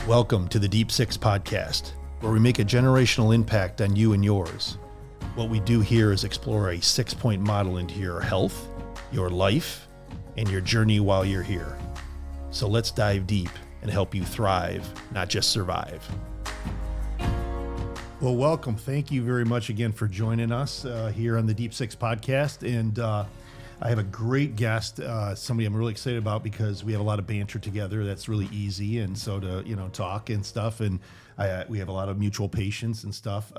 Welcome to the Deep Six podcast, where we make a generational impact on you and yours. What we do here is explore a 6-point model into your health, your life, and your journey while you're here. So let's dive deep and help you thrive, not just survive. Well, welcome. Thank you very much again for joining us here on the Deep Six podcast. And I have a great guest, somebody I'm really excited about because we have a lot of banter together. That's really easy. And so to, talk and stuff. And we have a lot of mutual patience and stuff.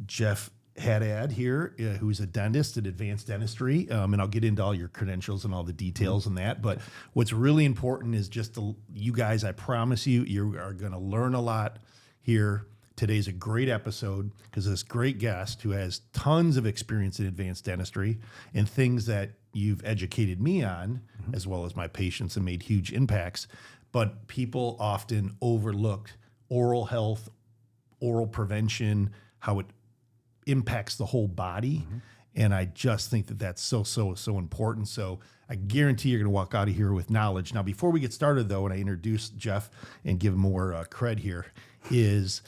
Jeff Haddad here, who's a dentist at Advanced Dentistry. And I'll get into all your credentials and all the details and that. But what's really important is just you guys, I promise you are going to learn a lot here. Today's a great episode because this great guest who has tons of experience in advanced dentistry and things that you've educated me on, as well as my patients, and made huge impacts. But people often overlook oral health, oral prevention, how it impacts the whole body. And I just think that that's so important. So I guarantee you're going to walk out of here with knowledge. Now, before we get started, though, and I introduce Jeff and give him more cred here, is...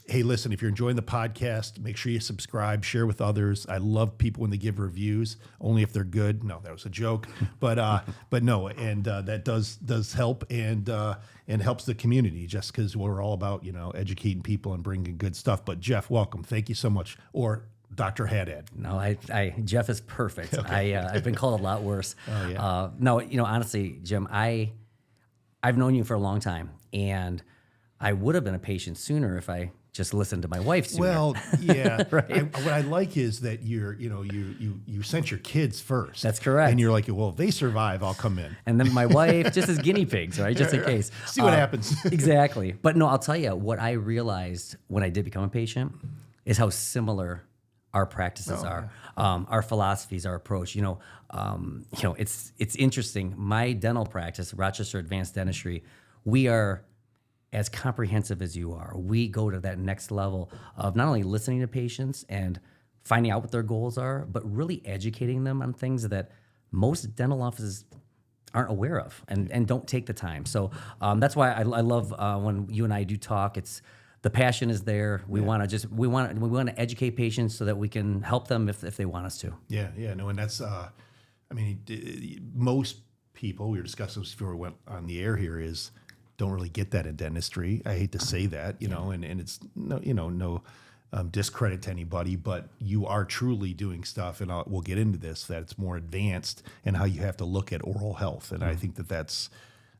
hey, listen, if you're enjoying the podcast, make sure you subscribe, share with others. I love people when they give reviews, only if they're good. No, that was a joke, but no. And, that does help and helps the community just because we're all about, educating people and bringing good stuff. But Jeff, welcome. Thank you so much. Or Dr. Haddad. No, Jeff is perfect. Okay. I've been called a lot worse. Oh, yeah. No, honestly, Jim, I've known you for a long time, and I would have been a patient sooner if I just listened to my wife sooner. Well, yeah. Right? What I like is that you sent your kids first. That's correct. And you're like, well, if they survive, I'll come in. And then my wife, just as guinea pigs, right? Just in case. See what happens. Exactly. But no, I'll tell you, what I realized when I did become a patient is how similar our practices are, our philosophies, our approach. It's interesting. My dental practice, Rochester Advanced Dentistry, we are as comprehensive as you are. We go to that next level of not only listening to patients and finding out what their goals are, but really educating them on things that most dental offices aren't aware of and don't take the time. So that's why I love when you and I do talk. It's the passion is there. We want to educate patients so that we can help them if they want us to. Yeah, no, and that's most people, we were discussing this before we went on the air here, is don't really get that in dentistry. I hate to say that, and it's no discredit to anybody, but you are truly doing stuff, and we'll get into this, that it's more advanced and how you have to look at oral health. And I think that that's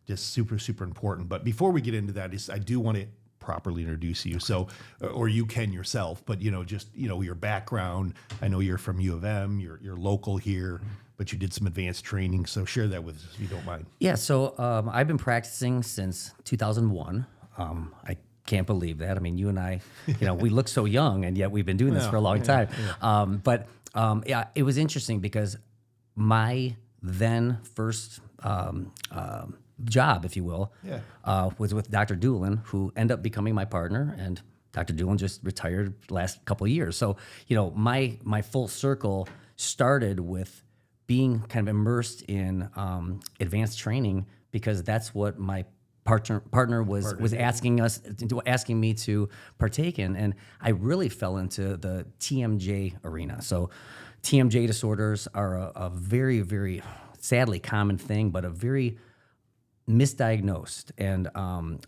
just super important. But before we get into that, I do want to properly introduce you. So, or you can yourself, but your background. I know you're from U of M, you're local here, but you did some advanced training. So share that with us if you don't mind. Yeah. So I've been practicing since 2001. I can't believe that. I mean, you and I, we look so young, and yet we've been doing this for a long time. Yeah. It was interesting because my then first job, if you will, was with Dr. Doolin, who ended up becoming my partner, and Dr. Doolin just retired last couple of years. So, my full circle started with being kind of immersed in advanced training because that's what my partner was asking me to partake in, and I really fell into the TMJ arena. So, TMJ disorders are a very, very sadly common thing, but a very misdiagnosed, and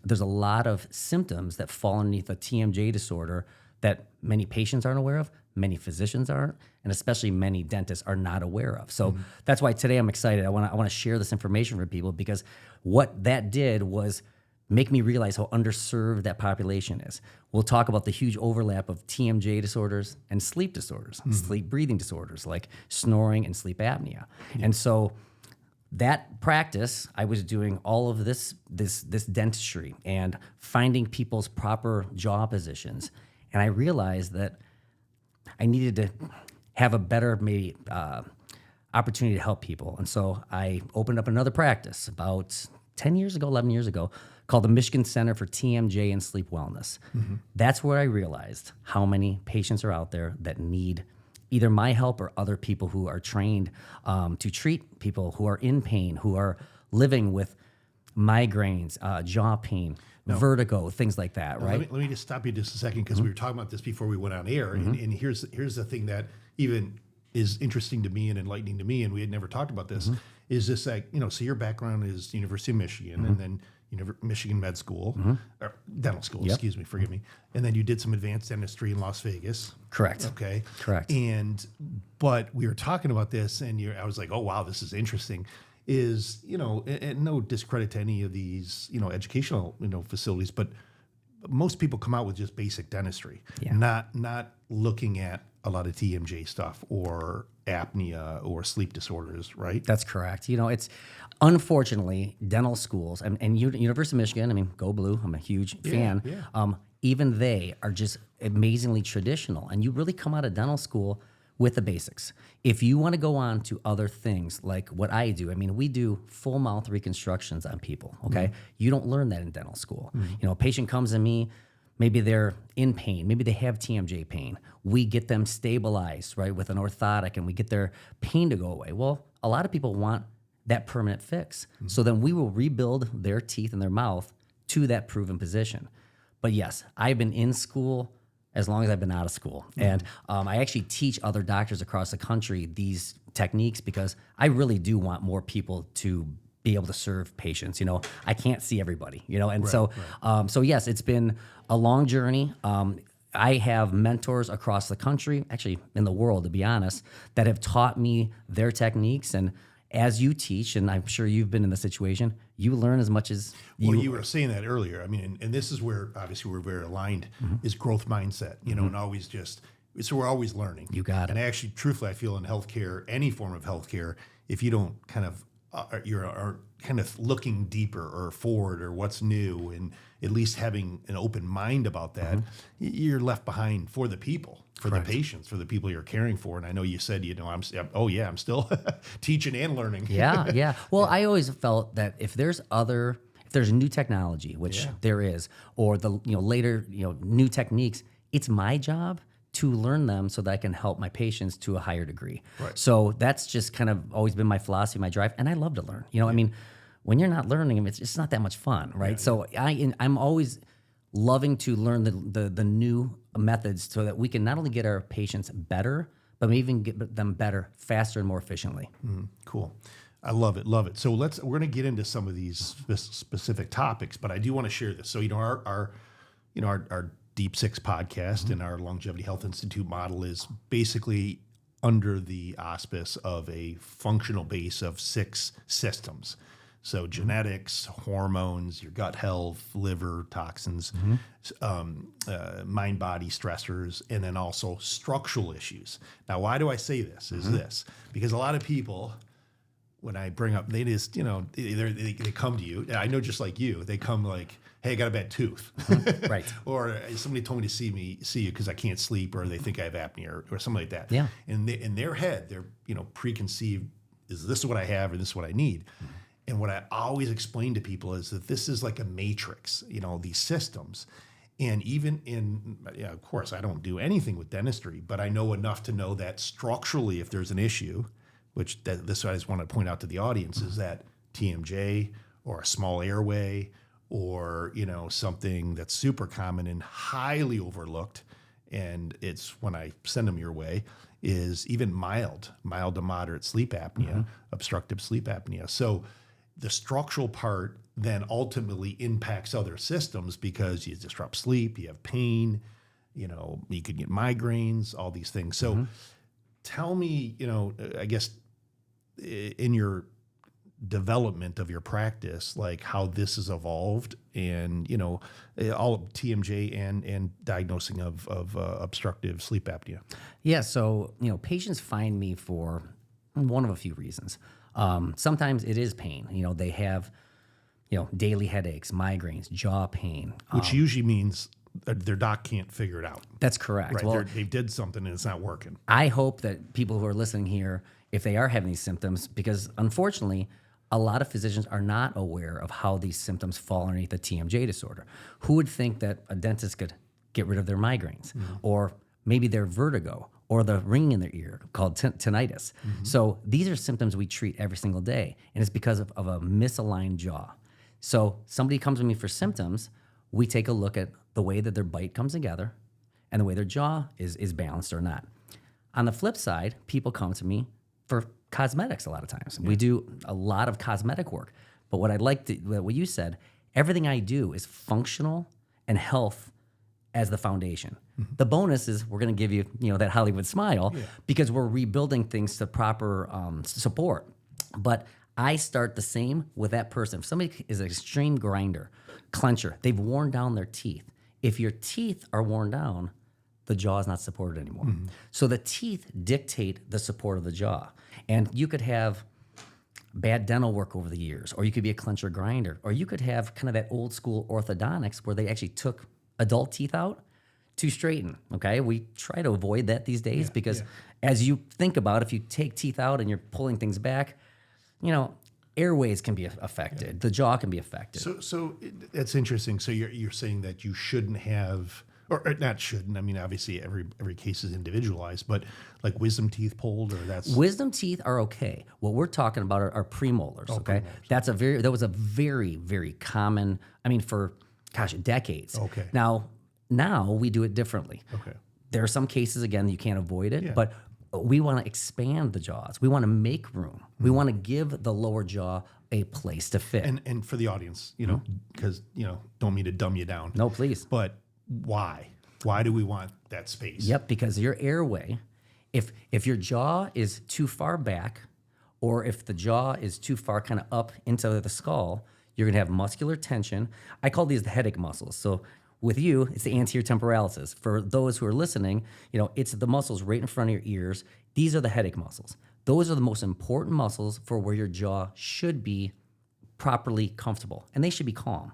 there's a lot of symptoms that fall underneath a TMJ disorder that many patients aren't aware of, many physicians aren't, and especially many dentists are not aware of. So that's why today I'm excited. I want to share this information for people because what that did was make me realize how underserved that population is. We'll talk about the huge overlap of TMJ disorders and sleep disorders, sleep breathing disorders like snoring and sleep apnea. And so that practice, I was doing all of this dentistry and finding people's proper jaw positions. And I realized that I needed to have a better opportunity to help people. And so I opened up another practice about 11 years ago, called the Michigan Center for TMJ and Sleep Wellness. That's where I realized how many patients are out there that need either my help or other people who are trained to treat people who are in pain, who are living with migraines, jaw pain, vertigo, things like that, right? Let me just stop you just a second because we were talking about this before we went on air, and here's the thing that even is interesting to me and enlightening to me, and we had never talked about this. Is this like so your background is University of Michigan, and then Michigan Med School, or dental school, excuse me, forgive me, and then you did some advanced dentistry in Las Vegas. Correct. Okay. Correct. But we were talking about this, and I was like, oh wow, this is interesting. Is and no discredit to any of these educational facilities, but most people come out with just basic dentistry, not looking at a lot of TMJ stuff or apnea or sleep disorders, right? That's correct. It's unfortunately dental schools and University of Michigan. I mean, go blue. I'm a huge fan. Yeah. Even they are just amazingly traditional, and you really come out of dental school with the basics. If you want to go on to other things like what I do, I mean, we do full mouth reconstructions on people, okay? You don't learn that in dental school. A patient comes to me, maybe they're in pain, maybe they have TMJ pain. We get them stabilized, right, with an orthotic, and we get their pain to go away. Well, a lot of people want that permanent fix. So then we will rebuild their teeth and their mouth to that proven position. But yes, I've been in school as long as I've been out of school. And I actually teach other doctors across the country these techniques because I really do want more people to be able to serve patients. I can't see everybody, and so yes, it's been a long journey. I have mentors across the country, actually in the world, to be honest, that have taught me their techniques. And as you teach, and I'm sure you've been in the situation, you learn as much as you were saying that earlier. I mean, and this is where obviously we're very aligned, is growth mindset, and always so we're always learning. You got it. And actually, truthfully, I feel in healthcare, any form of healthcare, if you don't kind of, you're kind of looking deeper or forward or what's new, and at least having an open mind about that, you're left behind for the people, for the patients, for the people you're caring for. And I know you said, I'm still teaching and learning. Yeah. Well, I always felt that if there's new technology, which there is, or the later new techniques, it's my job to learn them so that I can help my patients to a higher degree. Right. So that's just kind of always been my philosophy, my drive, and I love to learn. I mean, when you're not learning, it's not that much fun, right? So I'm always loving to learn the new methods so that we can not only get our patients better, but even get them better faster and more efficiently. Cool. I love it. So we're going to get into some of these specific topics, but I do want to share this. So our Deep Six podcast and our Longevity Health Institute model is basically under the auspice of a functional base of 6 systems. So genetics, hormones, your gut health, liver, toxins, mind-body stressors, and then also structural issues. Now, why do I say this? This because a lot of people, when I bring up, they just they come to you. I know, just like you, they come like, hey, I got a bad tooth, right? Or somebody told me to see you because I can't sleep, or they think I have apnea, or something like that. Yeah. And in their head, they're preconceived, is this what I have, or this is what I need? And what I always explain to people is that this is like a matrix, these systems. And even of course, I don't do anything with dentistry, but I know enough to know that structurally, if there's an issue, which this I just want to point out to the audience, is that TMJ or a small airway, or something that's super common and highly overlooked, and it's when I send them your way, is even mild to moderate sleep apnea, obstructive sleep apnea. So the structural part then ultimately impacts other systems because you disrupt sleep, you have pain, you could get migraines, all these things. So tell me, I guess in your development of your practice, like how this has evolved, and all of TMJ and diagnosing of obstructive sleep apnea. Yeah, so patients find me for one of a few reasons. Sometimes it is pain. They have daily headaches, migraines, jaw pain, which usually means their doc can't figure it out. That's correct. Right, well, they did something and it's not working. I hope that people who are listening here, if they are having these symptoms, because unfortunately, a lot of physicians are not aware of how these symptoms fall underneath the TMJ disorder. Who would think that a dentist could get rid of their migraines, or maybe their vertigo, or the ringing in their ear called tinnitus? So these are symptoms we treat every single day, and it's because of a misaligned jaw. So somebody comes to me for symptoms, we take a look at the way that their bite comes together and the way their jaw is balanced or not. On the flip side, people come to me for cosmetics a lot of times. We do a lot of cosmetic work. But what what you said, everything I do is functional and health as the foundation. The bonus is we're going to give you, that Hollywood smile because we're rebuilding things to proper support. But I start the same with that person. If somebody is an extreme grinder, clencher, they've worn down their teeth. If your teeth are worn down, the jaw is not supported anymore. So the teeth dictate the support of the jaw. And you could have bad dental work over the years, or you could be a clencher grinder, or you could have kind of that old school orthodontics where they actually took adult teeth out to straighten, okay? We try to avoid that these days because as you think about, if you take teeth out and you're pulling things back, airways can be affected. The jaw can be affected. So that's interesting. So you're saying that you shouldn't have, or not shouldn't. I mean, obviously every case is individualized, but like wisdom teeth pulled, or that's wisdom teeth are okay. What we're talking about are premolars. Okay, premolars. That was a very, very common. I mean, for decades. Okay. Now we do it differently. Okay. There are some cases again you can't avoid it, but we want to expand the jaws. We want to make room. We want to give the lower jaw a place to fit. And for the audience, because don't mean to dumb you down. No, please. But why? Why do we want that space? Yep, because your airway, if your jaw is too far back, or if the jaw is too far kind of up into the skull, you're going to have muscular tension. I call these the headache muscles. So with you, it's the anterior temporalis. For those who are listening, it's the muscles right in front of your ears. These are the headache muscles. Those are the most important muscles for where your jaw should be properly comfortable, and they should be calm.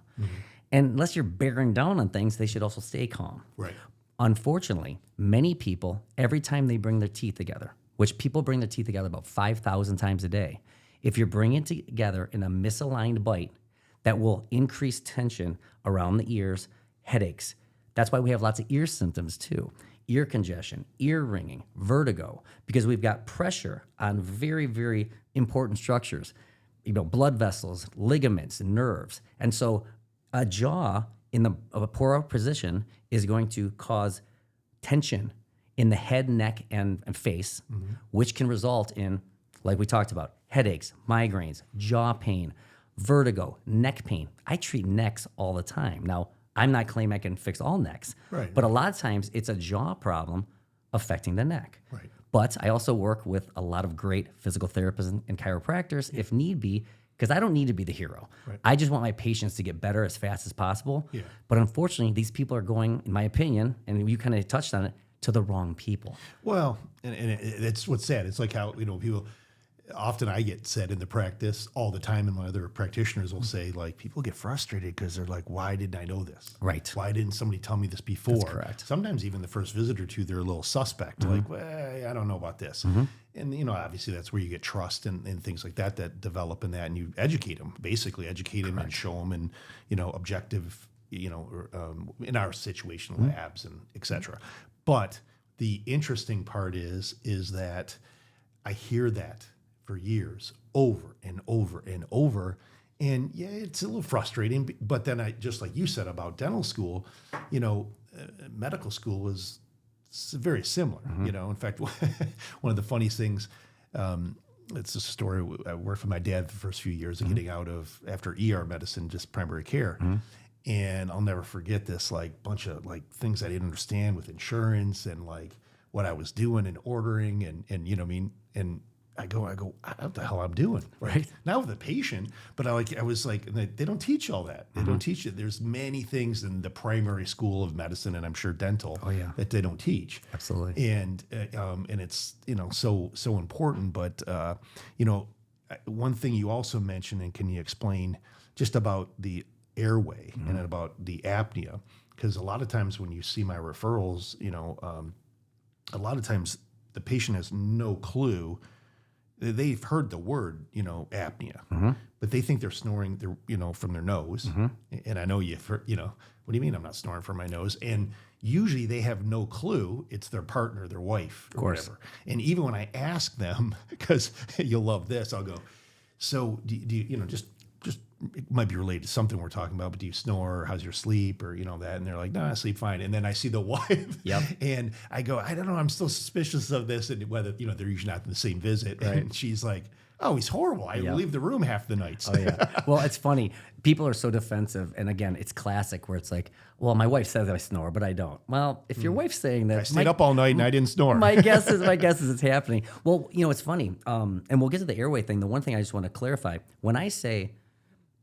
And unless you're bearing down on things, they should also stay calm. Right. Unfortunately, many people, every time they bring their teeth together, which people bring their teeth together about 5,000 times a day, if you're bringing it together in a misaligned bite, that will increase tension around the ears, headaches. That's why we have lots of ear symptoms too. Ear congestion, ear ringing, vertigo, because we've got pressure on very, very important structures, blood vessels, ligaments, and nerves. And so a jaw in a poor position is going to cause tension in the head, neck, and face, which can result in, like we talked about, headaches, migraines, jaw pain, vertigo, neck pain. I treat necks all the time. Now, I'm not claiming I can fix all necks, but a lot of times it's a jaw problem affecting the neck. Right. But I also work with a lot of great physical therapists and chiropractors if need be, because I don't need to be the hero. Right. I just want my patients to get better as fast as possible. Yeah. But unfortunately, these people are going, in my opinion, and you kind of touched on it, to the wrong people. Well, and it's what's sad. It's like how, people, often I get said in the practice all the time, and my other practitioners will say, like, people get frustrated because they're like, why didn't I know this? Right. Why didn't somebody tell me this before? That's correct. Sometimes even the first visit or two, they're a little suspect, like, well, I don't know about this. And, obviously that's where you get trust and things like that develop in that, and you educate them, basically educate them and show them and, objective, in our situation, labs and et cetera. But the interesting part is that I hear that for years, over and over and over. And yeah, it's a little frustrating, but then just like you said about dental school, medical school is very similar, In fact, one of the funniest things, it's a story, I worked with my dad the first few years of getting out of, after ER medicine, just primary care. And I'll never forget this, like, bunch of like things I didn't understand with insurance and like what I was doing and ordering and and I go, what the hell I'm doing, right? Not with a patient, but I was like, they don't teach all that. They don't teach it. There's many things in the primary school of medicine, and I'm sure dental, that they don't teach. Absolutely. And it's so important. But one thing you also mentioned, and can you explain just about the airway and about the apnea? Because a lot of times when you see my referrals, a lot of times the patient has no clue. They've heard the word, apnea, but they think they're snoring, from their nose. And I know what do you mean I'm not snoring from my nose? And usually they have no clue. It's their partner, their wife, or whatever. And even when I ask them, because you'll love this, I'll go, so do you just it might be related to something we're talking about, but do you snore? How's your sleep? Or, that. And they're like, no, I sleep fine. And then I see the wife and I go, I don't know, I'm still suspicious of this. And whether, they're usually not in the same visit. Right. And she's like, oh, he's horrible. I leave the room half the nights. Oh, yeah. Well, it's funny. People are so defensive. And again, it's classic where it's like, well, my wife says I snore, but I don't. Well, if your wife's saying that. I stayed up all night and I didn't snore. My guess is it's happening. Well, it's funny. And we'll get to the airway thing. The one thing I just want to clarify, when I say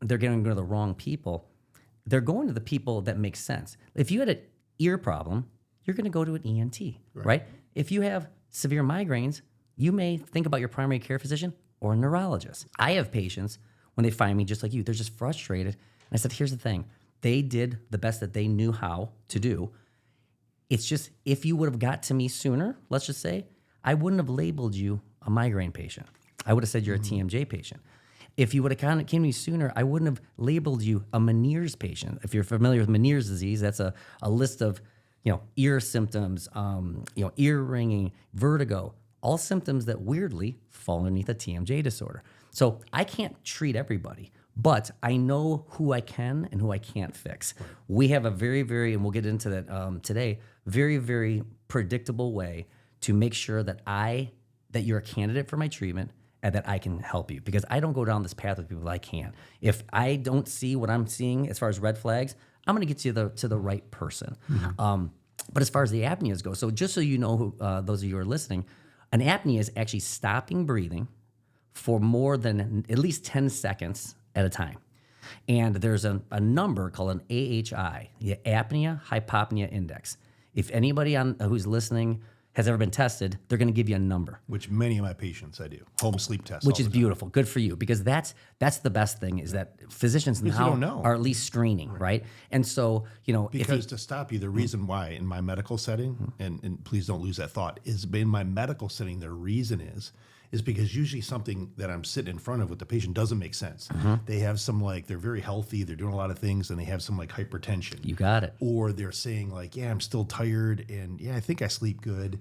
they're going to the wrong people, they're going to the people that make sense. If you had an ear problem, you're going to go to an ENT, right? If you have severe migraines, you may think about your primary care physician or a neurologist. I have patients, when they find me just like you, they're just frustrated. And I said, here's the thing. They did the best that they knew how to do. It's just, if you would have got to me sooner, let's just say, I wouldn't have labeled you a migraine patient. I would have said you're a TMJ patient. If you would have came to me sooner, I wouldn't have labeled you a Meniere's patient. If you're familiar with Meniere's disease, that's a list of ear symptoms, ear ringing, vertigo, all symptoms that weirdly fall underneath a TMJ disorder. So I can't treat everybody, but I know who I can and who I can't fix. Right. We have a very, very, and we'll get into that today, very, very predictable way to make sure that you're a candidate for my treatment and that I can help you, because I don't go down this path with people that I can't. If I don't see what I'm seeing as far as red flags, I'm going to get you to the right person. Mm-hmm. But as far as the apneas go, so just so you know, who, those of you who are listening, an apnea is actually stopping breathing for more than at least 10 seconds at a time. And there's a number called an AHI, the Apnea Hypopnea Index. If anybody who's listening has ever been tested, they're going to give you a number. Which many of my patients I do. Home sleep tests. Which is beautiful. Good for you, because that's the best thing, is that physicians now are at least screening, right? And so, because to stop you, the reason why in my medical setting, and please don't lose that thought, is in my medical setting, the reason is because usually something that I'm sitting in front of with the patient doesn't make sense. Mm-hmm. They have some, they're very healthy, they're doing a lot of things, and they have some hypertension. You got it. Or they're saying yeah, I'm still tired, and yeah, I think I sleep good,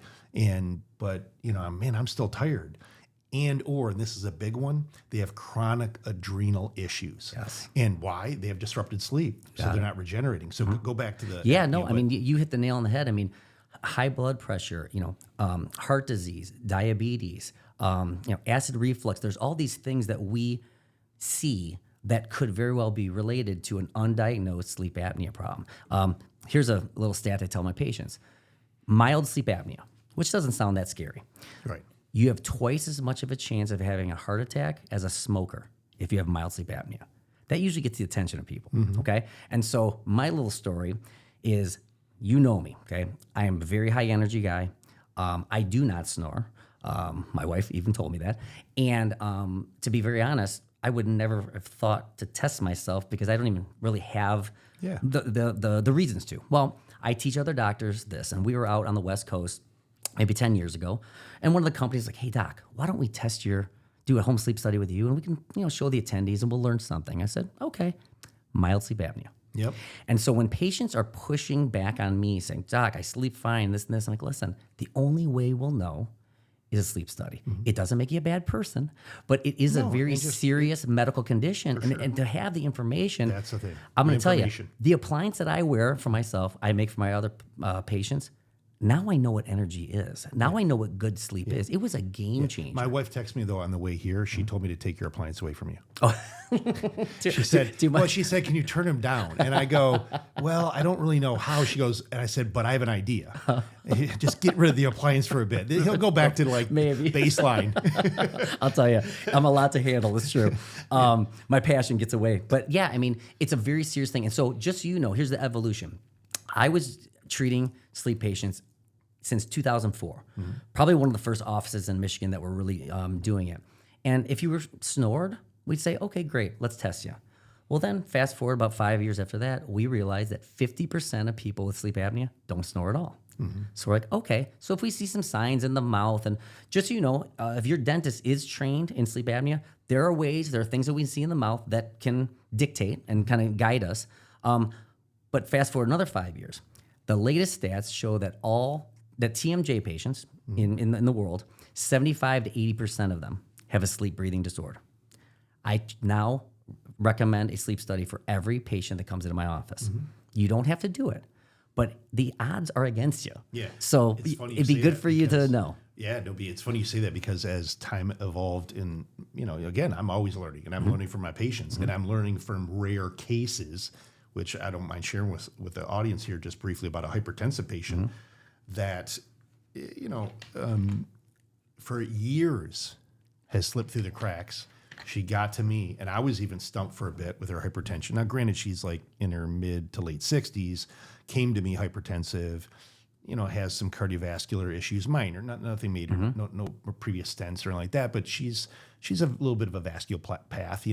but I'm still tired. And this is a big one, they have chronic adrenal issues. Yes. And why? They have disrupted sleep, so they're not regenerating. So go back to the... Yeah, no, you hit the nail on the head. High blood pressure, heart disease, diabetes, acid reflux. There's all these things that we see that could very well be related to an undiagnosed sleep apnea problem. Here's a little stat I tell my patients. Mild sleep apnea, which doesn't sound that scary. Right. You have twice as much of a chance of having a heart attack as a smoker if you have mild sleep apnea. That usually gets the attention of people, okay? And so my little story is, you know me, okay? I am a very high energy guy. I do not snore. My wife even told me that. And to be very honest, I would never have thought to test myself, because I don't even really have the reasons to. Well, I teach other doctors this, and we were out on the West Coast maybe 10 years ago, and one of the companies was like, hey, doc, why don't we do a home sleep study with you, and we can show the attendees and we'll learn something. I said, okay, mild sleep apnea. Yep. And so when patients are pushing back on me saying, doc, I sleep fine, this and this, I'm like, listen, the only way we'll know is a sleep study. Mm-hmm. It doesn't make you a bad person, but it is a very serious medical condition. And to have the information, that's the thing. I'm going to tell you, the appliance that I wear for myself, I make for my other patients. Now I know what energy is. Now I know what good sleep is. It was a game changer. My wife texted me, though, on the way here. She told me to take your appliance away from you. Oh. She said, can you turn him down? And I go, well, I don't really know how. She goes, and I said, but I have an idea. Just get rid of the appliance for a bit. He'll go back to maybe baseline. I'll tell you, I'm a lot to handle. It's true. My passion gets away. But yeah, it's a very serious thing. And so just so you know, here's the evolution. I was treating sleep patients since 2004. Mm-hmm. Probably one of the first offices in Michigan that were really doing it. And if you were snored, we'd say, okay, great, let's test you. Well, then fast forward about 5 years after that, we realized that 50% of people with sleep apnea don't snore at all. Mm-hmm. So we're like, okay, so if we see some signs in the mouth, and just so you know, if your dentist is trained in sleep apnea, there are things that we see in the mouth that can dictate and kind of guide us. But fast forward another 5 years. The latest stats show that TMJ patients in the world, 75 to 80% of them have a sleep breathing disorder. I now recommend a sleep study for every patient that comes into my office. You don't have to do it, but the odds are against you. Yeah. So It's funny you it'd be say good that for you to because- know. Yeah, it's funny you say that because as time evolved in, again, I'm always learning and I'm learning from my patients and I'm learning from rare cases, which I don't mind sharing with the audience here just briefly about a hypertensive patient that, for years has slipped through the cracks. She got to me and I was even stumped for a bit with her hypertension. Now, granted, she's like in her mid to late 60s, came to me hypertensive, has some cardiovascular issues, minor, nothing major, no previous stents or anything like that. But she's a little bit of a vascular path,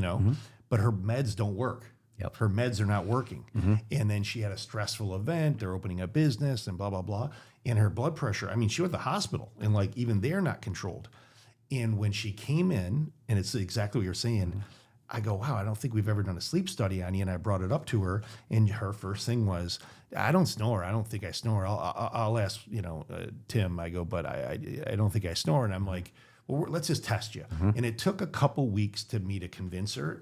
but her meds don't work. Yep. Her meds are not working. And then she had a stressful event. They're opening a business and blah, blah, blah. And her blood pressure, she went to the hospital and like even they're not controlled. And when she came in, and it's exactly what you're saying, I go, wow, I don't think we've ever done a sleep study on you. And I brought it up to her, and her first thing was, I don't snore. I don't think I snore. I'll ask, Tim. I go, but I don't think I snore. And I'm like, well, let's just test you. And it took a couple weeks to me to convince her,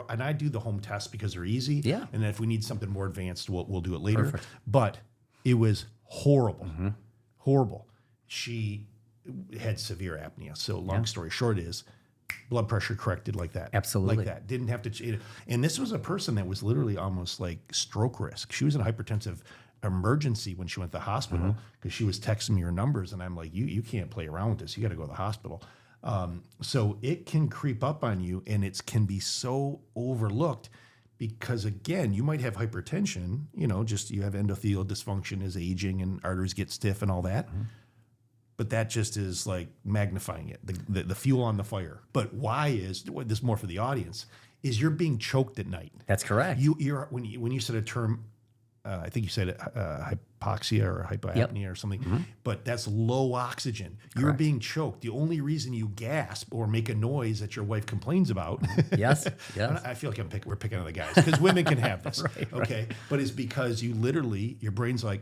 and I do the home tests because they're easy. Yeah. And if we need something more advanced, we'll do it later. Perfect. But it was horrible, horrible. She had severe apnea. So long story short is blood pressure corrected like that. Absolutely. Like that. Didn't have to. And this was a person that was literally almost like stroke risk. She was in a hypertensive emergency when she went to the hospital because she was texting me her numbers. And I'm like, you can't play around with this. You got to go to the hospital. So it can creep up on you and it can be so overlooked because, again, you might have hypertension, you have endothelial dysfunction as aging and arteries get stiff and all that. But that just is like magnifying it, the fuel on the fire. But why is this is more for the audience? Is you're being choked at night. That's correct. You're when you said a term, I think you said hypoxia or hypoapnea or something, but that's low oxygen. You're Correct. being choked. The only reason you gasp or make a noise that your wife complains about. Yes. I feel like we're picking on the guys because women can have this. Right. Okay. But it's because your brain's like,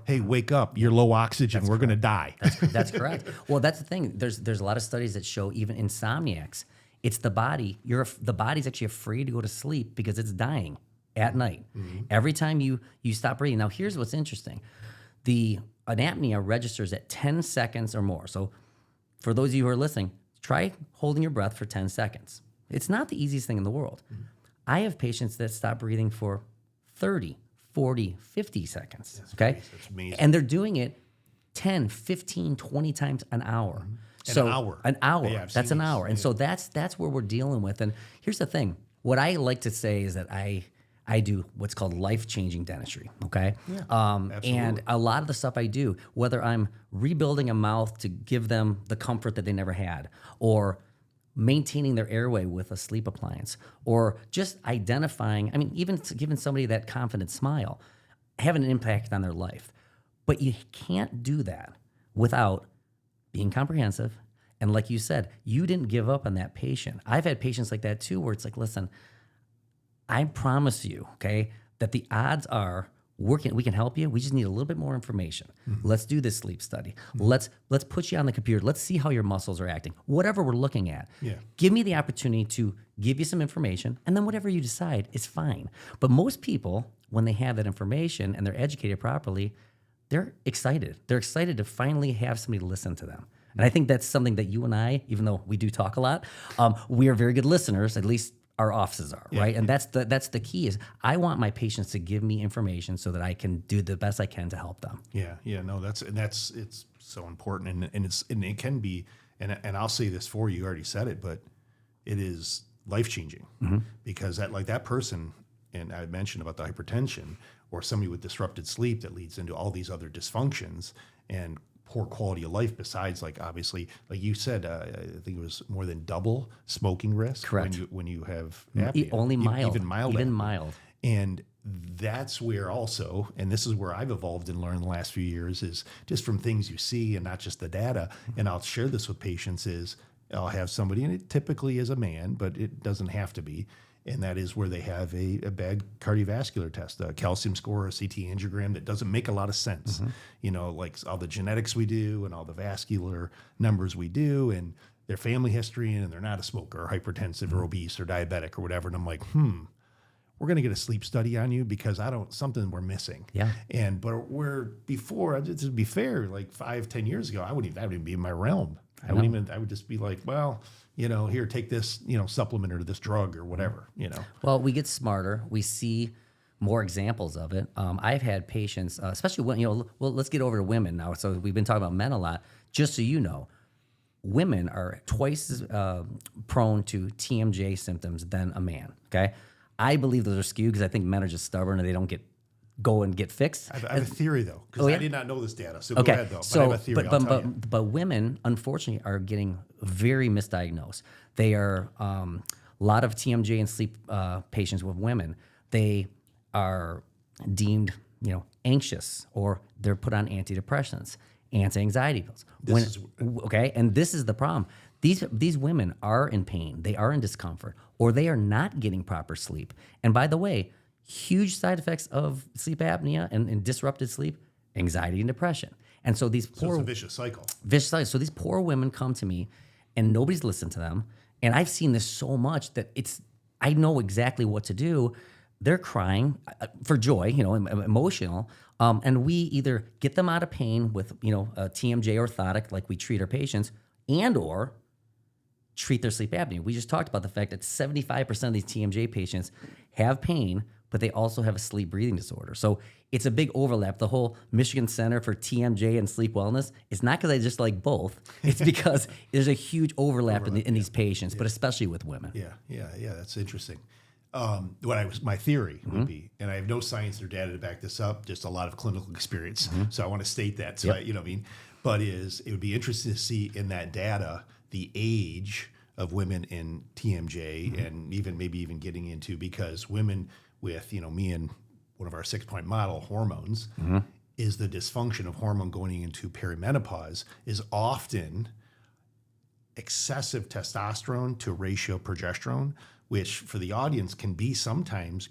hey, wake up. You're low oxygen. We're going to die. That's correct. Well, that's the thing. There's a lot of studies that show even insomniacs, it's the body. The body's actually afraid to go to sleep because it's dying at night. Every time you stop breathing. Now, here's what's interesting. An apnea registers at 10 seconds or more. So for those of you who are listening, try holding your breath for 10 seconds. It's not the easiest thing in the world. I have patients that stop breathing for 30, 40, 50 seconds. Okay? That's amazing. And they're doing it 10, 15, 20 times an hour. An hour. An hour. Yeah, I've That's seen an these. hour. And so that's where we're dealing with. And here's the thing. What I like to say is that I do what's called life-changing dentistry, okay? And a lot of the stuff I do, whether I'm rebuilding a mouth to give them the comfort that they never had, or maintaining their airway with a sleep appliance, or just identifying, even giving somebody that confident smile, having an impact on their life. But you can't do that without being comprehensive. And like you said, you didn't give up on that patient. I've had patients like that too, where it's like, listen, I promise you, okay, that the odds are we can help you. We just need a little bit more information. Let's do this sleep study. Let's put you on the computer. Let's see how your muscles are acting. Whatever we're looking at. Yeah. Give me the opportunity to give you some information, and then whatever you decide is fine. But most people, when they have that information and they're educated properly, they're excited. They're excited to finally have somebody listen to them. And I think that's something that you and I, even though we do talk a lot, we are very good listeners, at least our offices are, right? And that's the key is I want my patients to give me information so that I can do the best I can to help them. Yeah, no, it's so important, and it can be, and I'll say this for you, you already said it, but it is life changing because that person, and I mentioned about the hypertension or somebody with disrupted sleep that leads into all these other dysfunctions and poor quality of life besides obviously like you said I think it was more than double smoking risk. Correct. when you have apnea. Only mild. Even mild Even apnea. mild. And that's where also, and this is where I've evolved and learned the last few years, is just from things you see and not just the data. And I'll share this with patients is I'll have somebody, and it typically is a man, but it doesn't have to be. And that is where they have a bad cardiovascular test, a calcium score, a CT angiogram that doesn't make a lot of sense. Like all the genetics we do and all the vascular numbers we do. And their family history and they're not a smoker or hypertensive or obese or diabetic or whatever. And I'm like, we're going to get a sleep study on you because something we're missing. Yeah. But before, to be fair, like 5-10 years ago, that wouldn't even be in my realm. I would just be like, well, here, take this, supplement or this drug or whatever, Well, we get smarter. We see more examples of it. I've had patients, especially when, well, let's get over to women now. So we've been talking about men a lot. Just so you know, women are twice as prone to TMJ symptoms than a man, okay? I believe those are skewed because I think men are just stubborn and they don't go and get fixed. I have a theory, though, because I did not know this data. So okay. Go ahead, though. So, I have a theory. I'll tell you. But women, unfortunately, are getting very misdiagnosed. They are a lot of TMJ and sleep patients with women. They are deemed, anxious, or they're put on antidepressants, anti-anxiety pills. Okay, and this is the problem. These women are in pain. They are in discomfort, or they are not getting proper sleep. And by the way, huge side effects of sleep apnea and disrupted sleep, anxiety and depression. And so it's a vicious cycle. So these poor women come to me and nobody's listened to them. And I've seen this so much that I know exactly what to do. They're crying for joy, emotional. And we either get them out of pain with, a TMJ orthotic, like we treat our patients, or treat their sleep apnea. We just talked about the fact that 75% of these TMJ patients have pain, but they also have a sleep breathing disorder. So it's a big overlap. The whole Michigan Center for TMJ and Sleep Wellness, it's not because I just like both. It's because there's a huge overlap in these patients, but especially with women. Yeah. That's interesting. My theory would be, and I have no science or data to back this up, just a lot of clinical experience. So I want to state that. So But it would be interesting to see in that data the age of women in TMJ, and maybe even getting into, because women with me and one of our 6-point model hormones is the dysfunction of hormone going into perimenopause is often excessive testosterone to ratio progesterone, which for the audience can be sometimes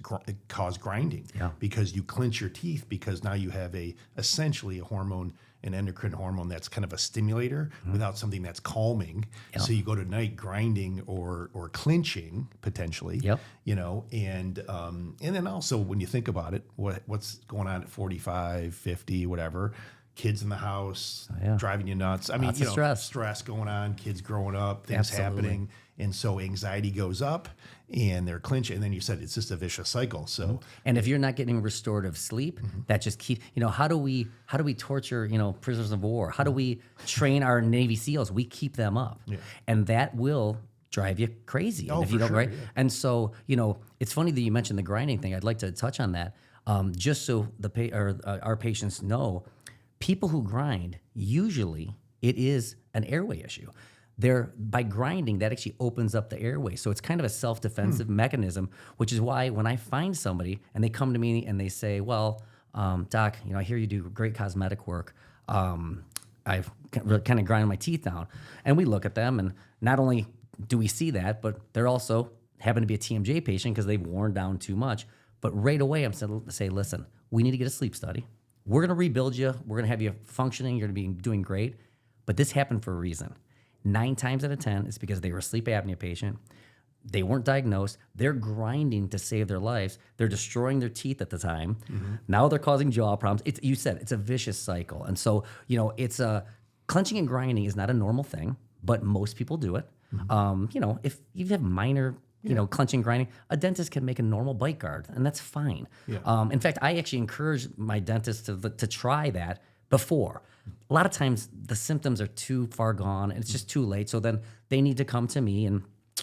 cause grinding because you clench your teeth because now you have essentially a hormone, an endocrine hormone that's kind of a stimulator without something that's calming. So you go to night grinding or clinching potentially, and then also when you think about it, what's going on at 45, 50, whatever, kids in the house, driving you nuts. I mean, stress going on, kids growing up, things happening. And so anxiety goes up and they're clinching. And then you said it's just a vicious cycle. So, and if you're not getting restorative sleep, that just keeps, how do we torture, prisoners of war? How do we train our Navy SEALs? We keep them up. And that will drive you crazy. Oh, if you don't, sure, right? And so, it's funny that you mentioned the grinding thing. I'd like to touch on that. Just so our patients know, people who grind, usually it is an airway issue. By grinding, that actually opens up the airway. So it's kind of a self-defensive mechanism, which is why when I find somebody and they come to me and they say, well, doc, I hear you do great cosmetic work. I've kind of grinding my teeth down. And we look at them, and not only do we see that, but they're also happen to be a TMJ patient because they've worn down too much. But right away, I'm saying, listen, we need to get a sleep study. We're going to rebuild you. We're going to have you functioning. You're going to be doing great. But this happened for a reason. 9 times out of 10, it's because they were a sleep apnea patient. They weren't diagnosed. They're grinding to save their lives. They're destroying their teeth at the time. Now they're causing jaw problems. You said it's a vicious cycle. And so, it's clenching and grinding is not a normal thing, but most people do it. If you have minor clenching, grinding, a dentist can make a normal bite guard, and that's fine. In fact, I actually encourage my dentist to try that before. A lot of times the symptoms are too far gone and it's just too late. So then they need to come to me and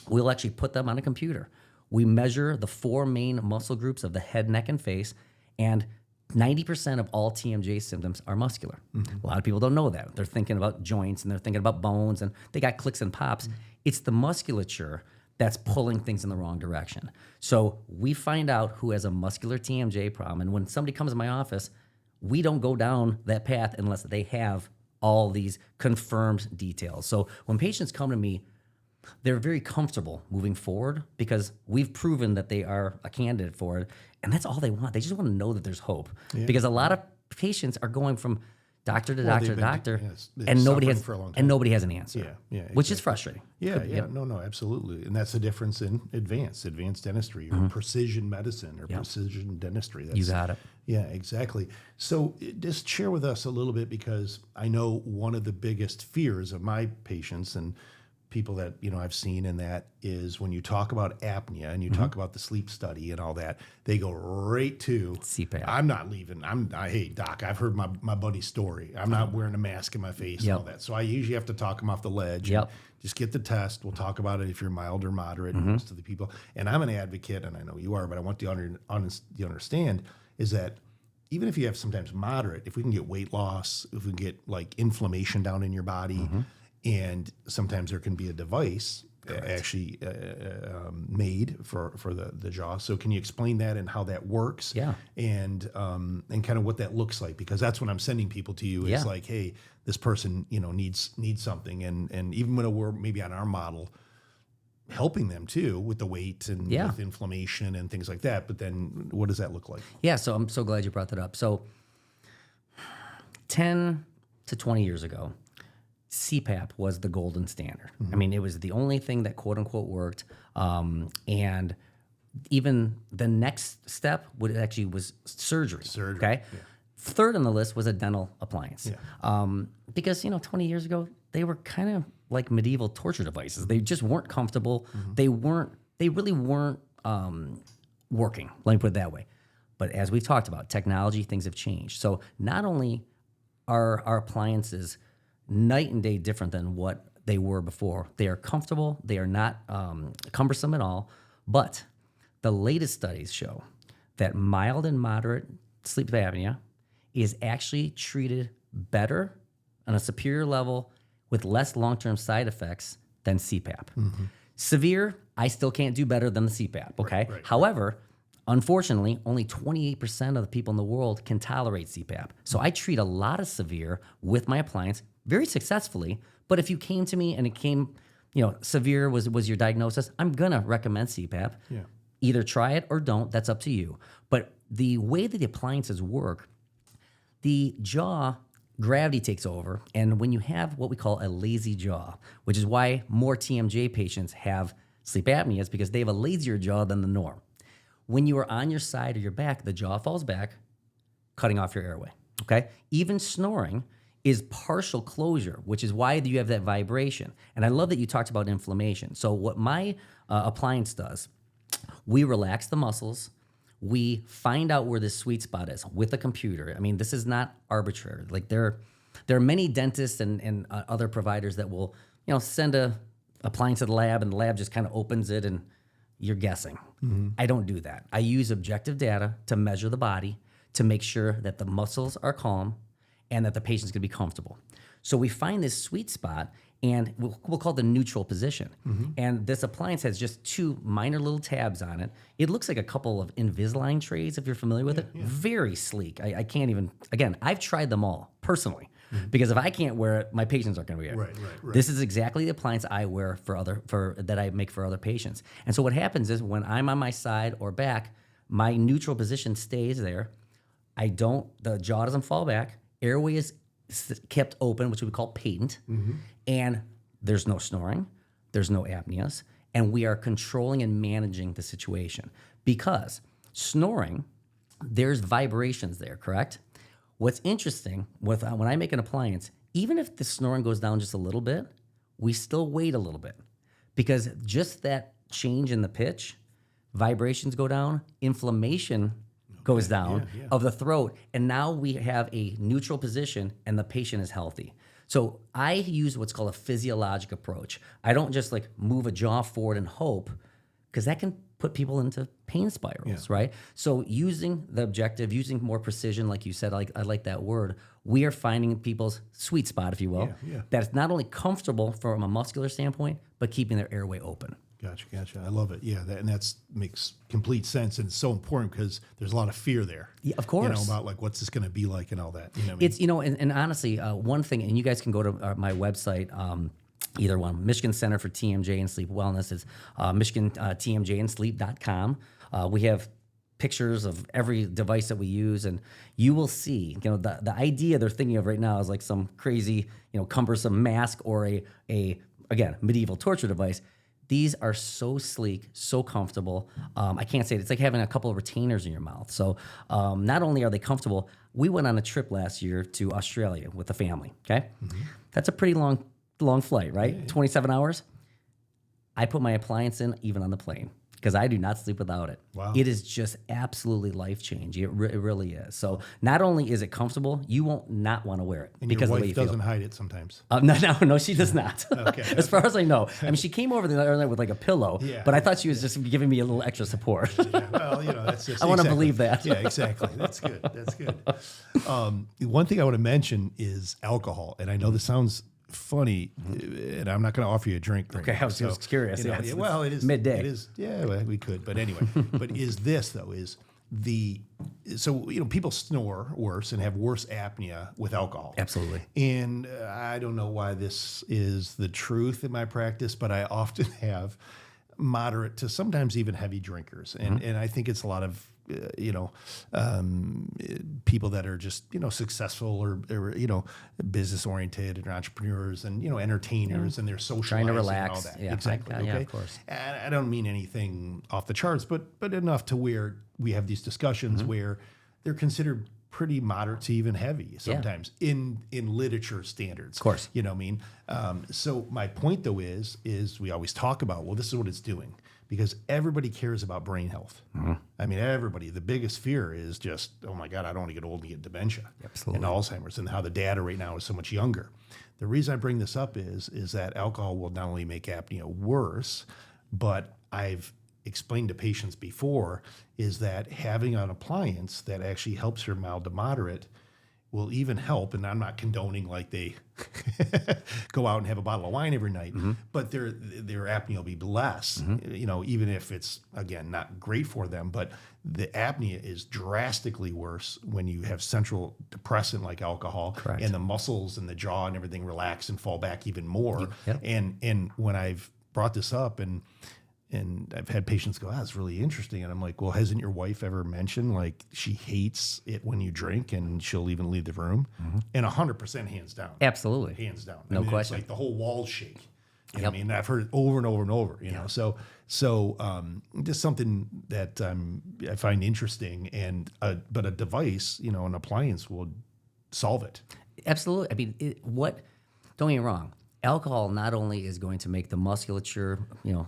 we'll actually put them on a computer. We measure the 4 main muscle groups of the head, neck, and face, and 90% of all TMJ symptoms are muscular. A lot of people don't know that. They're thinking about joints and they're thinking about bones and they got clicks and pops. It's the musculature that's pulling things in the wrong direction. So we find out who has a muscular TMJ problem. And when somebody comes to my office, we don't go down that path unless they have all these confirmed details. So when patients come to me, they're very comfortable moving forward because we've proven that they are a candidate for it. And that's all they want. They just want to know that there's hope. Because a lot of patients are going from doctor to Well, doctor they've to been- doctor, yes, they're and nobody suffering has for a long time. and nobody has an answer. Yeah, which is exactly. frustrating. Yeah. No, absolutely. And that's the difference in advanced dentistry or precision medicine or precision dentistry. That's, You got it. Yeah, exactly. So just share with us a little bit, because I know one of the biggest fears of my patients and people that, I've seen in that is when you talk about apnea and you talk about the sleep study and all that, they go right to CPAP. I'm not leaving. Hey, doc, I've heard my buddy's story. I'm not wearing a mask in my face and all that. So I usually have to talk them off the ledge. Yep. And just get the test. We'll talk about it if you're mild or moderate, most of the people. And I'm an advocate, and I know you are, but I want you to understand is that even if you have sometimes moderate, if we can get weight loss, if we can get like inflammation down in your body, and sometimes there can be a device actually made for the jaw. So can you explain that and how that works? Yeah. And kind of what that looks like, because that's when I'm sending people to you. Is like, hey, this person needs something, and even when we're maybe on our model, helping them too with the weight and with inflammation and things like that. But then what does that look like? Yeah, so I'm so glad you brought that up. So 10 to 20 years ago, CPAP was the golden standard. I mean, it was the only thing that quote unquote worked. And even the next step was surgery. Okay. Yeah. Third on the list was a dental appliance. Because, 20 years ago, they were kind of like medieval torture devices. They just weren't comfortable. They really weren't working. Let me put it that way. But as we've talked about, technology, things have changed. So not only are our appliances night and day different than what they were before. They are comfortable. They are not cumbersome at all. But the latest studies show that mild and moderate sleep apnea is actually treated better on a superior level with less long-term side effects than CPAP. Severe, I still can't do better than the CPAP, okay? Right. However, unfortunately, only 28% of the people in the world can tolerate CPAP. So I treat a lot of severe with my appliance very successfully. But if you came to me and it came, severe was your diagnosis, I'm gonna recommend CPAP. Yeah. Either try it or don't, that's up to you. But the way that the appliances work, the jaw, gravity takes over. And when you have what we call a lazy jaw, which is why more TMJ patients have sleep apnea, is because they have a lazier jaw than the norm. When you are on your side or your back, the jaw falls back, cutting off your airway, okay? Even snoring is partial closure, which is why you have that vibration. And I love that you talked about inflammation. So what my appliance does, we relax the muscles, we find out where the sweet spot is with a computer. I mean, this is not arbitrary. Like there are many dentists and other providers that will, send a appliance to the lab and the lab just kind of opens it and you're guessing. I don't do that. I use objective data to measure the body to make sure that the muscles are calm and that the patient's gonna be comfortable. So we find this sweet spot, and we'll call it the neutral position. And this appliance has just two minor little tabs on it. It looks like a couple of Invisalign trays, if you're familiar with it. Very sleek. I can't even, again, I've tried them all personally. Because if I can't wear it, my patients aren't going to wear it. Right. This is exactly the appliance I wear that I make for other patients. And so what happens is when I'm on my side or back, my neutral position stays there. The jaw doesn't fall back. Airway is kept open, which we call patent. And there's no snoring, there's no apneas, and we are controlling and managing the situation. Because snoring, there's vibrations there, correct? What's interesting, when I make an appliance, even if the snoring goes down just a little bit, we still wait a little bit. Because just that change in the pitch, vibrations go down, inflammation goes down of the throat, and now we have a neutral position and the patient is healthy. So I use what's called a physiologic approach. I don't just like move a jaw forward and hope, because that can put people into pain spirals, right? So using the objective, using more precision, like you said, I like that word, we are finding people's sweet spot, if you will, that's not only comfortable from a muscular standpoint, but keeping their airway open. Gotcha. I love it. Yeah, and that makes complete sense, and it's so important because there's a lot of fear there. Yeah, of course. About like what's this going to be like and all that. It's and honestly, one thing, and you guys can go to my website. Either one, Michigan Center for TMJ and Sleep Wellness is Michigan TMJ and Sleep.com. We have pictures of every device that we use, and you will see, the idea they're thinking of right now is like some crazy, cumbersome mask or a again, medieval torture device. These are so sleek, so comfortable. I can't say it. It's like having a couple of retainers in your mouth. So not only are they comfortable, we went on a trip last year to Australia with the family, okay? That's a pretty long flight, right? Yeah. 27 hours. I put my appliance in even on the plane because I do not sleep without it. Wow. It is just absolutely life-changing. It really is. So not only is it comfortable, you won't not want to wear it and because your of the way wife you doesn't feel. hide it sometimes. No, she does not. Okay. As far as I know. I mean, she came over the other night with like a pillow, Yeah. but I thought she was just giving me a little extra support. Yeah, well, that's just, I want to believe that. Yeah, exactly. That's good. That's good. One thing I want to mention is alcohol, and I know this sounds funny, and I'm not going to offer you a drink. Okay, I was just curious. It is midday. It is. Yeah, well, we could, but anyway. But people snore worse and have worse apnea with alcohol. Absolutely. And I don't know why this is the truth in my practice, but I often have moderate to sometimes even heavy drinkers, and I think it's a lot of people that are just successful or business oriented and entrepreneurs and entertainers and they're socializing trying to relax and all that. Yeah, exactly. Okay, yeah, of course. And I don't mean anything off the charts, but enough to where we have these discussions where they're considered pretty moderate to even heavy sometimes in literature standards. Of course. You know what I mean? So my point though is we always talk about, well, this is what it's doing because everybody cares about brain health. I mean, everybody, the biggest fear is just, oh my God, I don't want to get old and get dementia. Absolutely. And Alzheimer's and how the data right now is so much younger. The reason I bring this up is that alcohol will not only make apnea worse, but I've explained to patients before is that having an appliance that actually helps her mild to moderate will even help, and I'm not condoning like they go out and have a bottle of wine every night, but their apnea will be less, even if it's, again, not great for them, but the apnea is drastically worse when you have central depressant like alcohol. Correct. And the muscles and the jaw and everything relax and fall back even more. Yep. And when I've brought this up and I've had patients go, it's really interesting. And I'm like, well, hasn't your wife ever mentioned like she hates it when you drink and she'll even leave the room? And 100% hands down. Absolutely. Hands down. No question. It's like the whole walls shake. You know what I mean? I've heard it over and over and over, you know? So just something that I find interesting but a device, an appliance will solve it. Absolutely. I mean, don't get me wrong. Alcohol not only is going to make the musculature,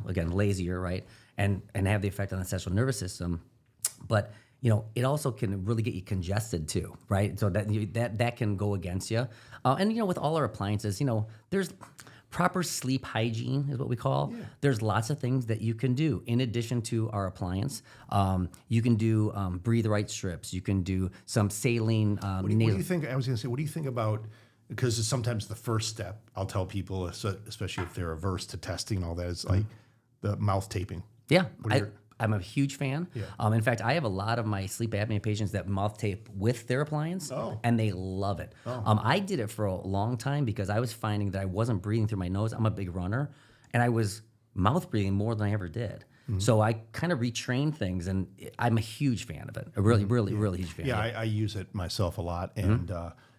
again, lazier, right? And have the effect on the central nervous system, but, it also can really get you congested too, right? So that can go against you. And, with all our appliances, there's proper sleep hygiene is what we call. Yeah. There's lots of things that you can do in addition to our appliance. You can do breathe right strips. You can do some saline. What do you think? I was going to say, what do you think about? Because it's sometimes the first step, I'll tell people, especially if they're averse to testing and all that, is like the mouth taping. Yeah, I'm a huge fan. Yeah. In fact, I have a lot of my sleep apnea patients that mouth tape with their appliance, and they love it. I did it for a long time because I was finding that I wasn't breathing through my nose. I'm a big runner, and I was mouth breathing more than I ever did. So I kind of retrained things, and I'm a huge fan of it. A really huge fan. Yeah, I use it myself a lot, and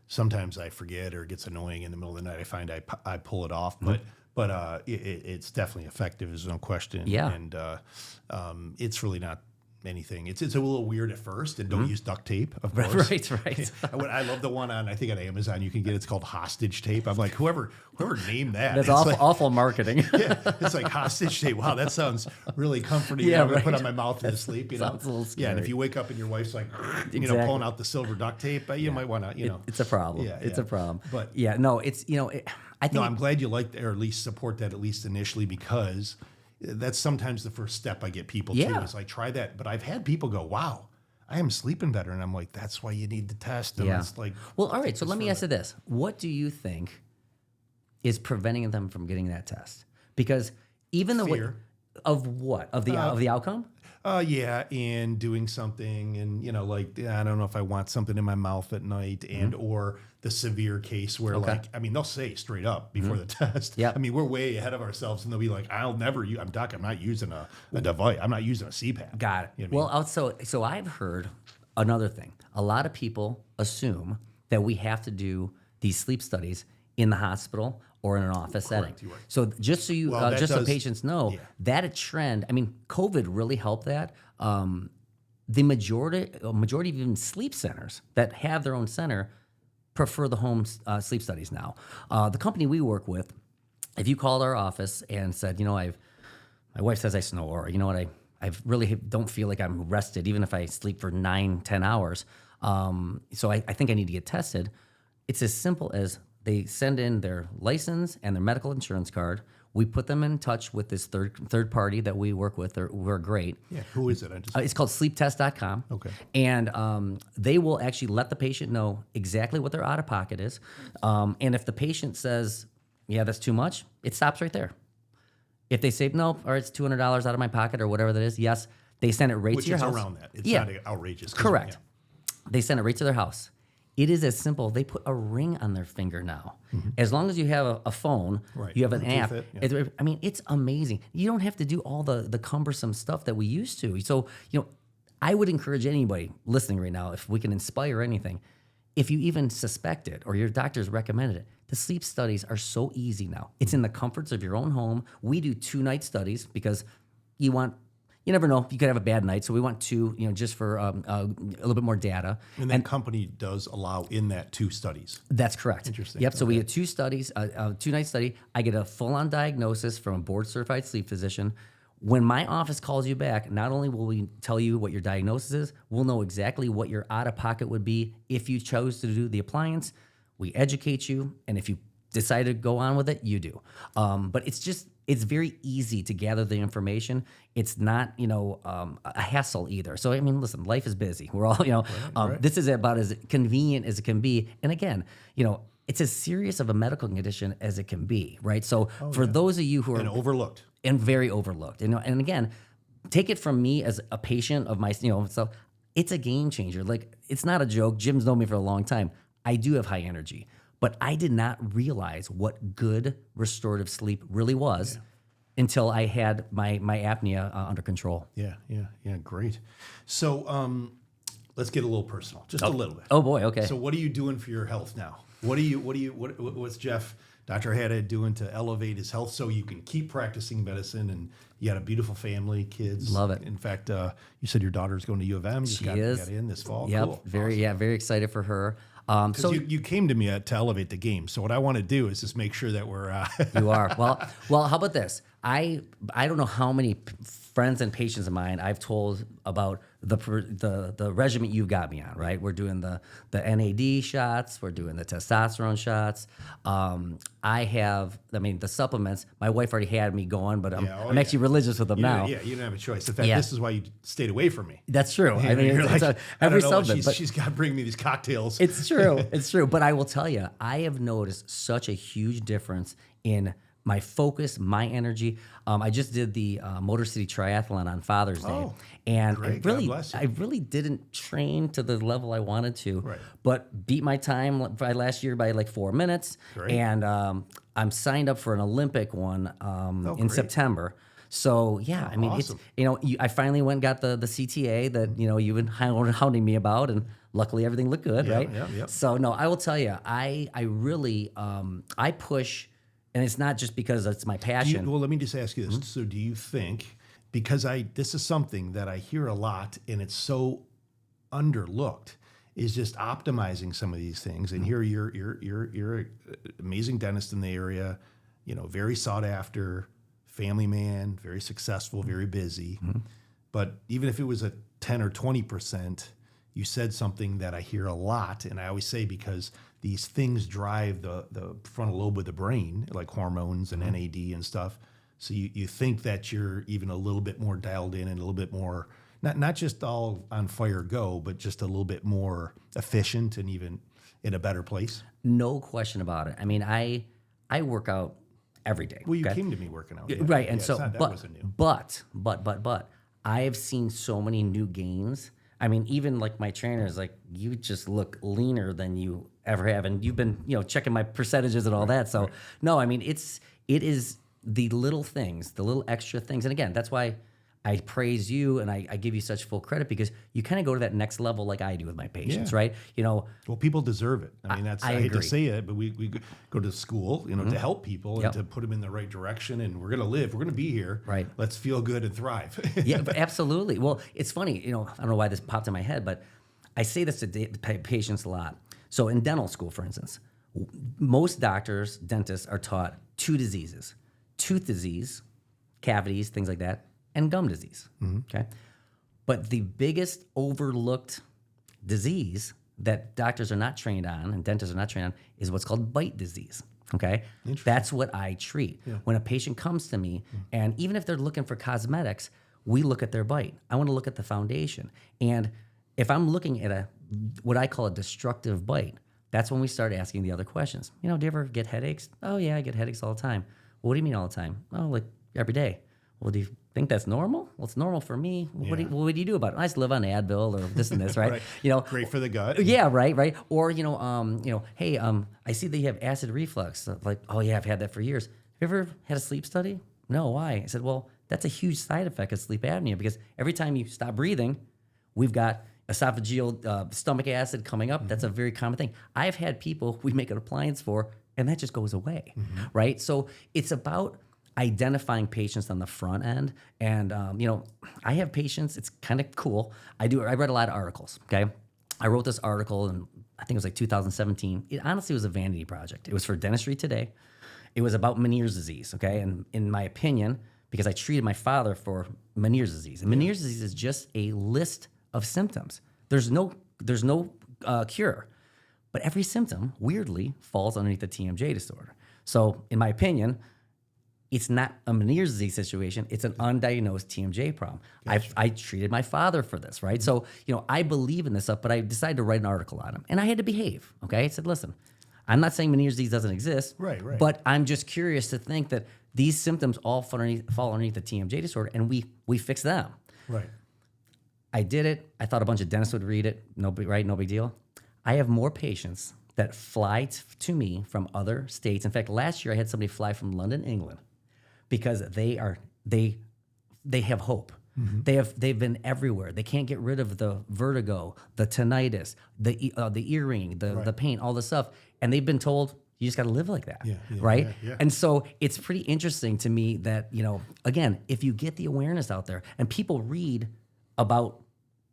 sometimes I forget or it gets annoying in the middle of the night. I find I pull it off, but it's definitely effective. There's no question. Yeah, and it's really not anything. It's a little weird at first, and don't use duct tape, of course. Right. I love the one on Amazon. You can get it's called hostage tape. I'm like, whoever named that. That's awful, awful marketing. Yeah, it's like hostage tape. Wow, that sounds really comforting. Yeah, I'm gonna put right. on my mouth in sleep. Sounds a little scary. Yeah, and if you wake up and your wife's like, Exactly. pulling out the silver duct tape, you might want to, It's a problem. Yeah, it's a problem. But yeah, no, it's I think. No, I'm glad you like or at least support that at least initially because that's sometimes the first step I get people to is like try that. But I've had people go, wow, I am sleeping better. And I'm like, that's why you need the test. And it's like, well, all right. So let me ask you this. What do you think is preventing them from getting that test? Because even though fear. Of what? Of the outcome? Yeah, and doing something, and like I don't know if I want something in my mouth at night, and or the severe case where like I mean they'll say straight up before the test. Yep. I mean we're way ahead of ourselves, and they'll be like, "I'll never use. Doc, I'm not using a device. I'm not using a CPAP." Got it. You know what I mean? Well, so I've heard another thing. A lot of people assume that we have to do these sleep studies in the hospital or in an office setting. you're right. So just so you, Well, that just so does- patients know, yeah. that a trend. I mean, COVID really helped that. The majority of even sleep centers that have their own center prefer the home sleep studies now. The company we work with, if you called our office and said, my wife says I snore, or I really don't feel like I'm rested, even if I sleep for 9-10 hours. So I think I need to get tested. It's as simple as they send in their license and their medical insurance card. We put them in touch with this third party that we work with. We're great. Yeah, who is it? It's called sleeptest.com. Okay. And they will actually let the patient know exactly what their out-of-pocket is. And if the patient says, yeah, that's too much, it stops right there. If they say, no, or it's $200 out of my pocket or whatever that is, yes, they send it right Which to your is house. around that. It's Yeah. not outrageous. Correct. Yeah. They send it right to their house. It is as simple. They put a ring on their finger now. As long as you have a phone, Right. you have an Bluetooth app. it, I mean, it's amazing. You don't have to do all the cumbersome stuff that we used to. So, I would encourage anybody listening right now, if we can inspire anything, if you even suspect it or your doctor's recommended it, the sleep studies are so easy now. It's in the comforts of your own home. We do 2-night studies because you never know, you could have a bad night. So we want 2, just for a little bit more data. And that company does allow in that 2 studies. That's correct. Interesting. Yep. So we get 2 studies, a 2-night study. I get a full-on diagnosis from a board-certified sleep physician. When my office calls you back, not only will we tell you what your diagnosis is, we'll know exactly what your out-of-pocket would be if you chose to do the appliance. We educate you, and if you decide to go on with it, you do. But it's very easy to gather the information. It's not, a hassle either. So, I mean, listen, life is busy. We're all, right. This is about as convenient as it can be. And again, it's as serious of a medical condition as it can be, right? So for those of you who are And overlooked. and very overlooked, and again, take it from me as a patient of my, so it's a game changer. Like, it's not a joke. Jim's known me for a long time. I do have high energy, but I did not realize what good restorative sleep really was until I had my apnea under control. Yeah, great. So let's get a little personal, just a little bit. Oh boy, okay. So what are you doing for your health now? What's Dr. Haddad doing to elevate his health so you can keep practicing medicine? And you got a beautiful family, kids. Love it. In fact, you said your daughter's going to U of M. She got is. in this fall. Yep, Cool. very excited for her. Because So you came to me to elevate the game. So what I want to do is just make sure that we're. you are. Well. How about this? I don't know how many friends and patients of mine I've told about the regimen you've got me on. Right, we're doing the NAD shots, we're doing the testosterone shots. The supplements. My wife already had me going, but I'm actually religious with them now. Yeah, you didn't have a choice. In fact, this is why you stayed away from me. That's true. I mean, You're it's like, every I don't know, supplement. But she's got to bring me these cocktails. it's true. It's true. But I will tell you, I have noticed such a huge difference in my focus, my energy. I just did the Motor City Triathlon on Father's Day, and great. God bless you. I really didn't train to the level I wanted to, Right. but beat my time by last year by like 4 minutes, Great. and I'm signed up for an Olympic one in great. September. So yeah, I mean, awesome. I finally went and got the CTA that you've been hounding me about, and luckily everything looked good, right? Yeah. So no, I will tell you, I really I push, and it's not just because it's my passion. Well, let me just ask you this. So do you think, because this is something that I hear a lot and it's so underlooked, is just optimizing some of these things. And here you're an amazing dentist in the area, very sought after, family man, very successful, very busy. But even if it was a 10 or 20%, you said something that I hear a lot, and I always say because these things drive the frontal lobe of the brain, like hormones and NAD and stuff. So you think that you're even a little bit more dialed in and a little bit more, not just all on fire go, but just a little bit more efficient and even in a better place. No question about it. I mean, I work out every day. Well, you okay? came to me working out. Right, and it's so not, that but wasn't new. but I have seen so many new gains. I mean, even like my trainer is like, you just look leaner than you ever have. And you've been, checking my percentages and all that. So no, I mean, it is the little things, the little extra things. And again, that's why I praise you and I give you such full credit, because you kind of go to that next level like I do with my patients, right? Well, people deserve it. I mean, I hate to agree. say it, but we go to school, to help people and to put them in the right direction. And we're going to live. We're going to be here. Right. Let's feel good and thrive. Yeah, but absolutely. Well, it's funny, I don't know why this popped in my head, but I say this to patients a lot. So in dental school, for instance, most doctors, dentists are taught two diseases: tooth disease, cavities, things like that, and gum disease. Okay. But the biggest overlooked disease that doctors are not trained on and dentists are not trained on is what's called bite disease. Okay. That's what I treat. Yeah. When a patient comes to me, and even if they're looking for cosmetics, we look at their bite. I want to look at the foundation. And if I'm looking at what I call a destructive bite, that's when we start asking the other questions. Do you ever get headaches? Oh yeah, I get headaches all the time. Well, what do you mean all the time? Oh, like every day. Well, do you think that's normal? Well, it's normal for me. What do you do about it? I just live on Advil or this and this, right? Great for the gut. Yeah, right. Or hey, I see that you have acid reflux. Like, oh yeah, I've had that for years. Have you ever had a sleep study? No, why? I said, well, that's a huge side effect of sleep apnea, because every time you stop breathing, we've got esophageal stomach acid coming up. That's a very common thing. I've had people we make an appliance for, and that just goes away, right? So it's about identifying patients on the front end. And, I have patients, it's kind of cool. I read a lot of articles, okay? I wrote this article in, I think it was like 2017. It honestly was a vanity project. It was for Dentistry Today. It was about Meniere's disease, okay? And in my opinion, because I treated my father for Meniere's disease. And Meniere's disease is just a list of symptoms. There's no cure. But every symptom, weirdly, falls underneath the TMJ disorder. So in my opinion, it's not a Meniere's disease situation. It's an undiagnosed TMJ problem. Gotcha. I treated my father for this, right? So, I believe in this stuff, but I decided to write an article on him. And I had to behave, okay? I said, listen, I'm not saying Meniere's disease doesn't exist, right. But I'm just curious to think that these symptoms all fall underneath the TMJ disorder, and we fix them. Right. I did it. I thought a bunch of dentists would read it. No big deal. I have more patients that fly to me from other states. In fact, last year I had somebody fly from London, England, because they have hope. They've been everywhere. They can't get rid of the vertigo, the tinnitus, the ear ringing, the pain, all this stuff, and they've been told you just got to live like that, right? Yeah. And so it's pretty interesting to me that again, if you get the awareness out there and people read about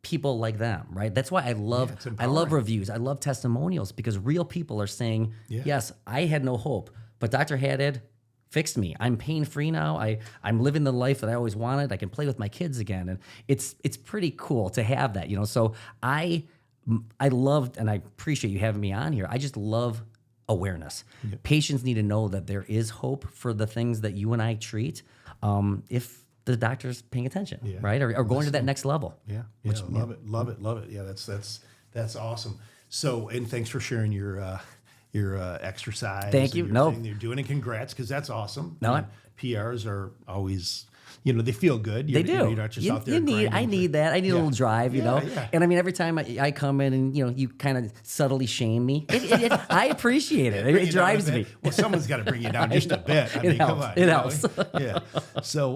people like them, right? That's why I love reviews. I love testimonials, because real people are saying, yes, I had no hope, but Dr. Haddad fixed me. I'm pain-free now. I'm living the life that I always wanted. I can play with my kids again. And it's pretty cool to have that, So I loved, and I appreciate you having me on here. I just love awareness. Yep. Patients need to know that there is hope for the things that you and I treat, if the doctor's paying attention, right? Or going to that next level. Yeah. Love it. Yeah, that's awesome. So, and thanks for sharing your exercise. Thank you. Thing you're doing, and congrats, because that's awesome. No, PRs are always, they feel good. They do. You're not just out there. I need that. I need a little drive, Yeah. And I mean, every time I come in and you kind of subtly shame me, I appreciate it. It drives me. Well, someone's got to bring you down just a bit. I mean, come on. It helps. Yeah. So,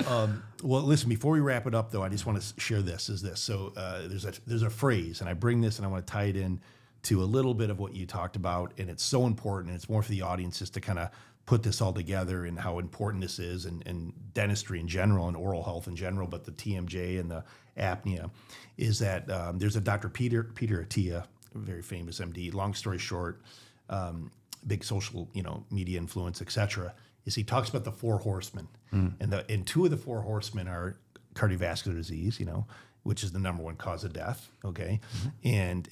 well, listen. Before we wrap it up, though, I just want to share this. So, there's a phrase, and I bring this, and I want to tie it in to a little bit of what you talked about, and it's so important, and it's more for the audience just to kind of put this all together and how important this is, and dentistry in general and oral health in general, but the TMJ and the apnea, is that there's a Dr. Peter Attia, a very famous MD, long story short, big social media influence, etc. Is he talks about the four horsemen, and two of the four horsemen are cardiovascular disease, which is the number one cause of death, okay? And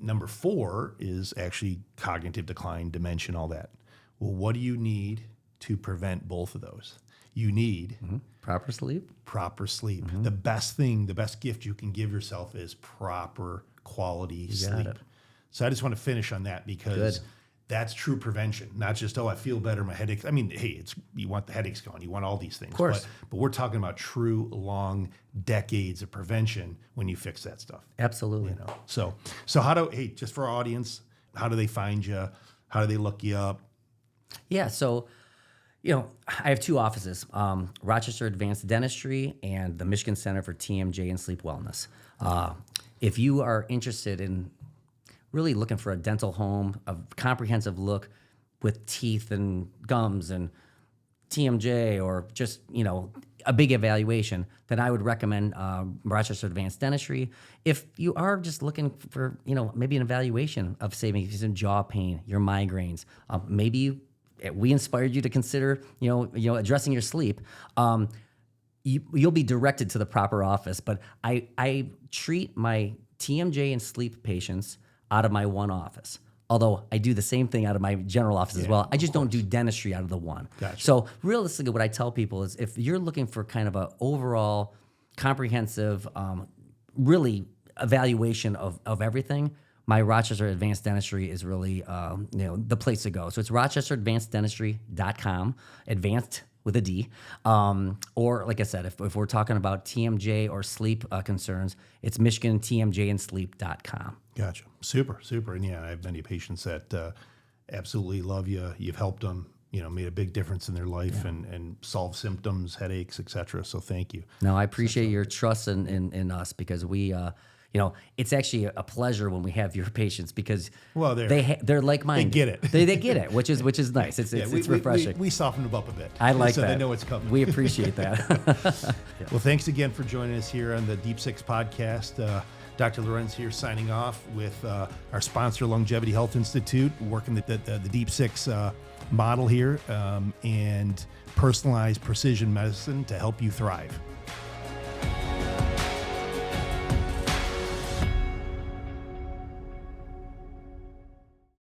number four is actually cognitive decline, dementia, all that. Well, what do you need to prevent both of those? You need proper sleep. Proper sleep. The best gift you can give yourself is proper quality sleep. So I just want to finish on that, because That's true prevention, not just, I feel better, my headache. I mean, hey, you want the headaches gone, you want all these things. Of course. But we're talking about true long decades of prevention when you fix that stuff. Absolutely. So just for our audience, how do they find you? How do they look you up? Yeah, so I have two offices, Rochester Advanced Dentistry and the Michigan Center for TMJ and Sleep Wellness. If you are interested in really looking for a dental home, a comprehensive look with teeth and gums and TMJ, or just, a big evaluation, then I would recommend Rochester Advanced Dentistry. If you are just looking for, maybe an evaluation of, say, maybe some jaw pain, your migraines, maybe we inspired you to consider, addressing your sleep. You'll be directed to the proper office. But I treat my TMJ and sleep patients out of my one office. Although I do the same thing out of my general office as well. I just don't do dentistry out of the one. Gotcha. So realistically, what I tell people is, if you're looking for kind of an overall comprehensive, really evaluation of everything, my Rochester Advanced Dentistry is really the place to go. So it's rochesteradvanceddentistry.com, advanced with a D. Or like I said, if we're talking about TMJ or sleep concerns, it's michigantmjandsleep.com. Gotcha. Super. And yeah, I have many patients that absolutely love you. You've helped them, made a big difference in their life and solved symptoms, headaches, etc. So thank you. No, I appreciate your trust in us, because we, it's actually a pleasure when we have your patients, because they're like-minded. They get it. They get it, which is nice. It's refreshing. We soften them up a bit. I like so that. They know it's coming. We appreciate that. Well, thanks again for joining us here on the Deep Six podcast. Dr. Lewerenz here, signing off with our sponsor, Longevity Health Institute, working the Deep Six model here, and personalized precision medicine to help you thrive.